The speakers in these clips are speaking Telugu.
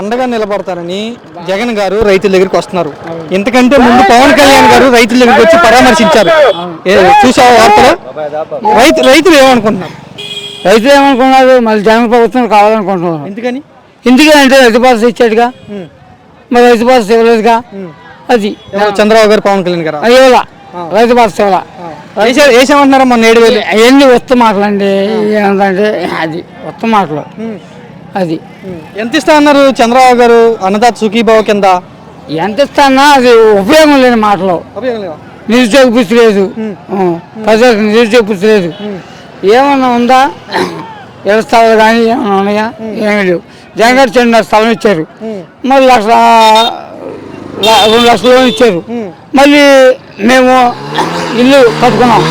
అండగా నిలబడతారని జగన్ గారు రైతుల దగ్గరికి వస్తున్నారు. ఇంతకంటే ముందు పవన్ కళ్యాణ్ గారు రైతుల దగ్గరికి వచ్చి పరామర్శించారు. చూసావా వార్తలు? రైతులు ఏమనుకుంటున్నారు? రైతులు ఏమనుకున్నారు? మళ్ళీ జగన్ ప్రభుత్వం కావాలనుకుంటున్నారు. ఎందుకంటే రైతు భరోసా ఇచ్చాడుగా, మరి రైతు భరోసా ఇవ్వలేదుగా. అది చంద్రబాబు గారు పవన్ కళ్యాణ్ గారు ఇవ్వాల, రైతు భరోసా ఇవ్వాల. వేసామంటున్నారా మొన్న 7,000? అవన్నీ ఉత్తమ మాటలండి. ఏమంటే అది ఉత్తమ మాటలు. అది ఎంత ఇస్తా అన్నారు చంద్రబాబు గారు? అన్నదాత సుఖీభావ కింద ఎంత ఇస్తానా అది ఉపయోగం లేని మాటలు. నిరుద్యోగ పుష్టి లేదు, ప్రజలకు నిరుద్యోగ పుష్టి లేదు. ఏమన్నా ఉందా? ఇళ్ల స్థలాలు కానీ ఏమన్నా ఉన్నాయా? ఏమీ లేవు. జగన్ గారు 2 స్థలం ఇచ్చారు, మరి 2 లక్షల లోన్ ఇచ్చారు. మళ్ళీ మేము ఇల్లు కట్టుకున్నాం.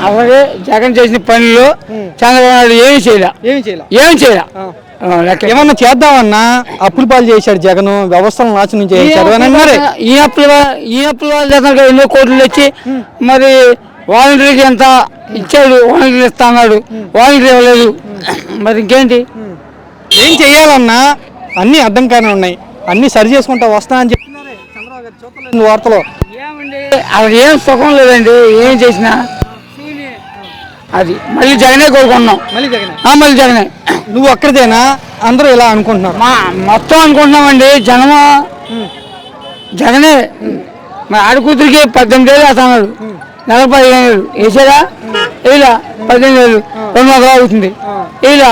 అలాగే జగన్ చేసిన పనులు చంద్రబాబు నాయుడు ఏమి చేయలే. ఏమన్నా చేద్దామన్నా అప్పులు పాలు చేశాడు జగన్, వ్యవస్థలను నాశనం చేశాడు అని అన్నారు. ఈ అప్పుల వాళ్ళు ఎన్నో కోట్లు వచ్చి మరి వాలంటీర్కి ఎంత ఇచ్చాడు, వాలంటీర్ ఇస్తా అన్నాడు, వాలంటీర్ ఇవ్వలేదు. మరి ఇంకేంటి? ఏం చెయ్యాలన్నా అన్ని అడ్డంకానే ఉన్నాయి, అన్ని సరి చేసుకుంటా వస్తా అని చెప్తున్నారే చంద్రబాబు గారు. చూడలేదు వార్తలో ఏమండి, అది ఏం సుఖం లేదండి. ఏం చేసినా అది మళ్ళీ జగనే కోరుకుంటున్నాం. మళ్ళీ జగనే. నువ్వు ఒక్కరిదేనా? అందరూ ఇలా అనుకుంటున్నారు? మొత్తం అనుకుంటున్నామండి. జగనే. మరి ఆడి కూతురికి 18 ఏళ్ళు వేస్తున్నాడు, నెలకు 15 ఏళ్ళు వేసాడా? ఇలా 18 ఏళ్ళు 2 ఎకరాలు అవుతుంది. ఇలా